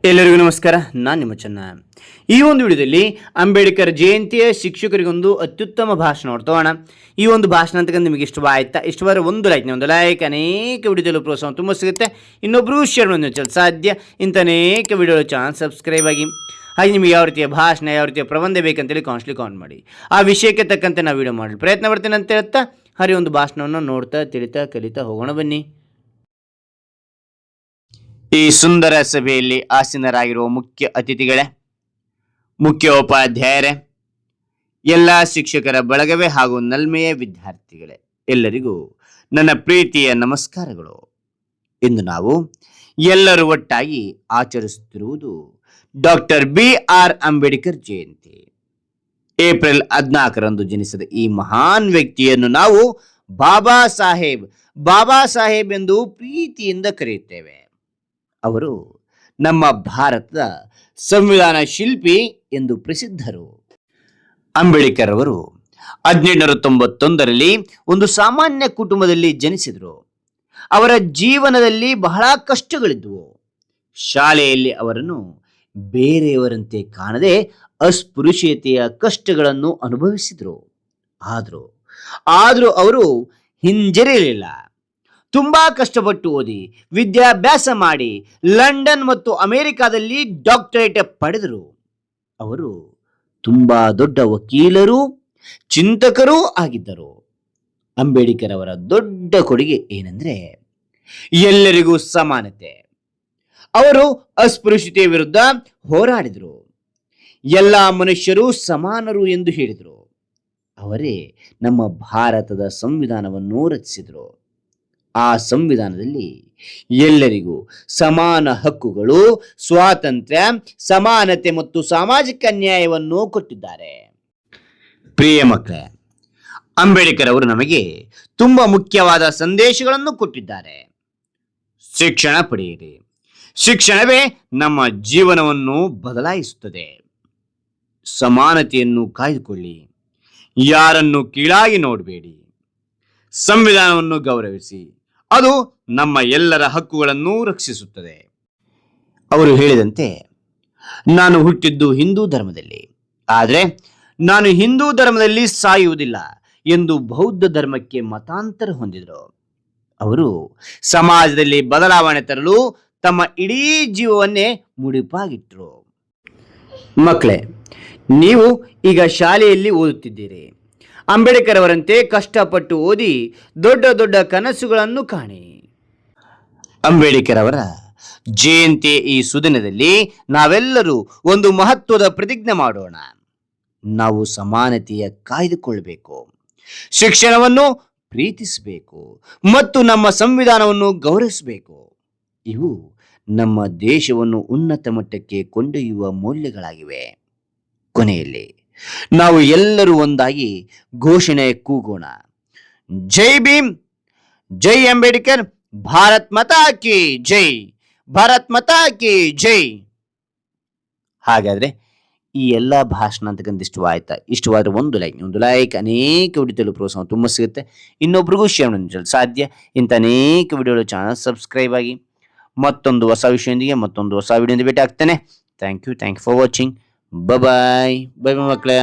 ಎಲ್ಲರಿಗೂ ನಮಸ್ಕಾರ. ನಾನು ನಿಮ್ಮ ಚೆನ್ನ. ಈ ಒಂದು ವಿಡಿಯೋದಲ್ಲಿ ಅಂಬೇಡ್ಕರ್ ಜಯಂತಿಯ ಶಿಕ್ಷಕರಿಗೊಂದು ಅತ್ಯುತ್ತಮ ಭಾಷಣ ನೋಡ್ತೋಣ. ಈ ಒಂದು ಭಾಷಣ ಅಂತಕ್ಕಂಥ ನಿಮಗೆ ಇಷ್ಟವಾಯ್ತಾ? ಇಷ್ಟವಾದರೆ ಒಂದು ಲೈಕ್ ಅನೇಕ ವಿಡಿಯೋದಲ್ಲೂ ಪ್ರೋತ್ಸಾಹ ತುಂಬ ಸಿಗುತ್ತೆ. ಇನ್ನೊಬ್ಬರು ಶೇರ್ ಮಾಡಿ ಸಾಧ್ಯ. ಇಂಥ ಅನೇಕ ವಿಡಿಯೋಗಳು ಚಾನಲ್ ಸಬ್ಸ್ಕ್ರೈಬ್ ಆಗಿ. ಹಾಗೆ ನಿಮಗೆ ಯಾವ ರೀತಿಯ ಭಾಷಣ, ಯಾವ ರೀತಿಯ ಪ್ರಬಂಧ ಬೇಕಂತೇಳಿ ಕಾಮೆಂಟ್ ಮಾಡಿ. ಆ ವಿಷಯಕ್ಕೆ ತಕ್ಕಂತೆ ನಾವು ವಿಡಿಯೋ ಮಾಡಲು ಪ್ರಯತ್ನ ಪಡ್ತೇನೆ ಅಂತ ಹೇಳ್ತಾ ಹರಿ ಒಂದು ಭಾಷಣವನ್ನು ನೋಡ್ತಾ ತಿಳಿತಾ ಕಲಿತಾ ಹೋಗೋಣ ಬನ್ನಿ. ಈ ಸುಂದರ ಸಭೆಯಲ್ಲಿ ಆಸೀನರಾಗಿರುವ ಮುಖ್ಯ ಅತಿಥಿಗಳೇ, ಮುಖ್ಯೋಪಾಧ್ಯಾಯರೇ, ಎಲ್ಲ ಶಿಕ್ಷಕರ ಬಳಗವೇ ಹಾಗೂ ನಲ್ಮೆಯ ವಿದ್ಯಾರ್ಥಿಗಳೇ, ಎಲ್ಲರಿಗೂ ನನ್ನ ಪ್ರೀತಿಯ ನಮಸ್ಕಾರಗಳು. ಇಂದು ನಾವು ಎಲ್ಲರೂ ಒಟ್ಟಾಗಿ ಆಚರಿಸುತ್ತಿರುವುದು doctor B R. Ambedkar Jayanti. April 14ರಂದು ಜನಿಸಿದ ಈ ಮಹಾನ್ ವ್ಯಕ್ತಿಯನ್ನು ನಾವು ಬಾಬಾ ಸಾಹೇಬ್ ಎಂದು ಪ್ರೀತಿಯಿಂದ ಕರೆಯುತ್ತೇವೆ. ಅವರು ನಮ್ಮ ಭಾರತದ ಸಂವಿಧಾನ ಶಿಲ್ಪಿ ಎಂದು ಪ್ರಸಿದ್ಧರು. ಅಂಬೇಡ್ಕರ್ ಅವರು 1891ರಲ್ಲಿ ಒಂದು ಸಾಮಾನ್ಯ ಕುಟುಂಬದಲ್ಲಿ ಜನಿಸಿದರು. ಅವರ ಜೀವನದಲ್ಲಿ ಬಹಳ ಕಷ್ಟಗಳಿದ್ದವು. ಶಾಲೆಯಲ್ಲಿ ಅವರನ್ನು ಬೇರೆಯವರಂತೆ ಕಾಣದೆ ಅಸ್ಪೃಶ್ಯತೆಯ ಕಷ್ಟಗಳನ್ನು ಅನುಭವಿಸಿದರು. ಆದರೂ ಅವರು ಹಿಂಜರಿಯಲಿಲ್ಲ. ತುಂಬಾ ಕಷ್ಟಪಟ್ಟು ಓದಿ ವಿದ್ಯಾಭ್ಯಾಸ ಮಾಡಿ ಲಂಡನ್ ಮತ್ತು ಅಮೆರಿಕಾದಲ್ಲಿ ಡಾಕ್ಟರೇಟ್ ಪಡೆದರು. ಅವರು ತುಂಬಾ ದೊಡ್ಡ ವಕೀಲರು, ಚಿಂತಕರೂ ಆಗಿದ್ದರು. ಅಂಬೇಡ್ಕರ್ ಅವರ ದೊಡ್ಡ ಕೊಡುಗೆ ಏನೆಂದರೆ ಎಲ್ಲರಿಗೂ ಸಮಾನತೆ. ಅವರು ಅಸ್ಪೃಶ್ಯತೆಯ ವಿರುದ್ಧ ಹೋರಾಡಿದರು. ಎಲ್ಲ ಮನುಷ್ಯರು ಸಮಾನರು ಎಂದು ಹೇಳಿದರು. ಅವರೇ ನಮ್ಮ ಭಾರತದ ಸಂವಿಧಾನವನ್ನು ರಚಿಸಿದರು. ಆ ಸಂವಿಧಾನದಲ್ಲಿ ಎಲ್ಲರಿಗೂ ಸಮಾನ ಹಕ್ಕುಗಳು, ಸ್ವಾತಂತ್ರ್ಯ, ಸಮಾನತೆ ಮತ್ತು ಸಾಮಾಜಿಕ ನ್ಯಾಯವನ್ನು ಕೊಟ್ಟಿದ್ದಾರೆ. ಪ್ರಿಯ ಮಕ್ಕಳೇ, ಅಂಬೇಡ್ಕರ್ ಅವರು ನಮಗೆ ತುಂಬಾ ಮುಖ್ಯವಾದ ಸಂದೇಶಗಳನ್ನು ಕೊಟ್ಟಿದ್ದಾರೆ. ಶಿಕ್ಷಣ ಪಡೆಯಿರಿ. ಶಿಕ್ಷಣವೇ ನಮ್ಮ ಜೀವನವನ್ನು ಬದಲಾಯಿಸುತ್ತದೆ. ಸಮಾನತೆಯನ್ನು ಕಾಯ್ದುಕೊಳ್ಳಿ. ಯಾರನ್ನು ಕೀಳಾಗಿ ನೋಡಬೇಡಿ. ಸಂವಿಧಾನವನ್ನು ಗೌರವಿಸಿ. ಅದು ನಮ್ಮ ಎಲ್ಲರ ಹಕ್ಕುಗಳನ್ನು ರಕ್ಷಿಸುತ್ತದೆ. ಅವರು ಹೇಳಿದಂತೆ, ನಾನು ಹುಟ್ಟಿದ್ದು ಹಿಂದೂ ಧರ್ಮದಲ್ಲಿ, ಆದರೆ ನಾನು ಹಿಂದೂ ಧರ್ಮದಲ್ಲಿ ಸಾಯುವುದಿಲ್ಲ ಎಂದು ಬೌದ್ಧ ಧರ್ಮಕ್ಕೆ ಮತಾಂತರ ಹೊಂದಿದರು. ಅವರು ಸಮಾಜದಲ್ಲಿ ಬದಲಾವಣೆ ತರಲು ತಮ್ಮ ಇಡೀ ಜೀವವನ್ನೇ ಮುಡಿಪಾಗಿಟ್ಟರು. ಮಕ್ಕಳೇ, ನೀವು ಈಗ ಶಾಲೆಯಲ್ಲಿ ಓದುತ್ತಿದ್ದೀರಿ. ಅಂಬೇಡ್ಕರ್ ಅವರಂತೆ ಕಷ್ಟಪಟ್ಟು ಓದಿ ದೊಡ್ಡ ದೊಡ್ಡ ಕನಸುಗಳನ್ನು ಕಾಣಿ. ಅಂಬೇಡ್ಕರ್ ಅವರ ಜಯಂತಿ ಈ ಸುದಿನದಲ್ಲಿ ನಾವೆಲ್ಲರೂ ಒಂದು ಮಹತ್ವದ ಪ್ರತಿಜ್ಞೆ ಮಾಡೋಣ. ನಾವು ಸಮಾನತೆಯ ಕಾಯ್ದುಕೊಳ್ಳಬೇಕು, ಶಿಕ್ಷಣವನ್ನು ಪ್ರೀತಿಸಬೇಕು ಮತ್ತು ನಮ್ಮ ಸಂವಿಧಾನವನ್ನು ಗೌರವಿಸಬೇಕು. ಇವು ನಮ್ಮ ದೇಶವನ್ನು ಉನ್ನತ ಮಟ್ಟಕ್ಕೆ ಕೊಂಡೊಯ್ಯುವ ಮೌಲ್ಯಗಳಾಗಿವೆ. ಕೊನೆಯಲ್ಲಿ ನಾವು ಎಲ್ಲರೂ ಒಂದಾಗಿ ಘೋಷಣೆ ಕೂಗೋಣ. ಜೈ ಭೀಮ್, ಜೈ ಅಂಬೇಡ್ಕರ್, ಭಾರತ್ ಮಾತಾ ಕಿ ಜೈ, ಭಾರತ್ ಮಾತಾ ಕಿ ಜೈ. ಹಾಗಾದ್ರೆ ಈ ಎಲ್ಲ ಭಾಷಣ ಅಂತಕ್ಕಂಥ ಇಷ್ಟವಾಯ್ತಾ? ಇಷ್ಟವಾದ್ರೆ ಒಂದು ಲೈಕ್ ಅನೇಕ ವಿಡಿಯೋದಲ್ಲಿ ಪ್ರೋತ್ಸಾಹ ತುಂಬ ಸಿಗುತ್ತೆ. ಇನ್ನೊಬ್ರಿಗೂ ಶೇರ್ ಮಾಡಲು ಸಾಧ್ಯ. ಇಂಥ ಅನೇಕ ವಿಡಿಯೋಗಳು ಚಾನಲ್ ಸಬ್ಸ್ಕ್ರೈಬ್ ಆಗಿ. ಮತ್ತೊಂದು ಹೊಸ ವಿಷಯದೊಂದಿಗೆ ಮತ್ತೊಂದು ಹೊಸ ವಿಡಿಯೋದಿಂದ ಭೇಟಿ ಆಗ್ತೇನೆ. Thank you for watching. Bye ಮಕ್ಕಳೇ.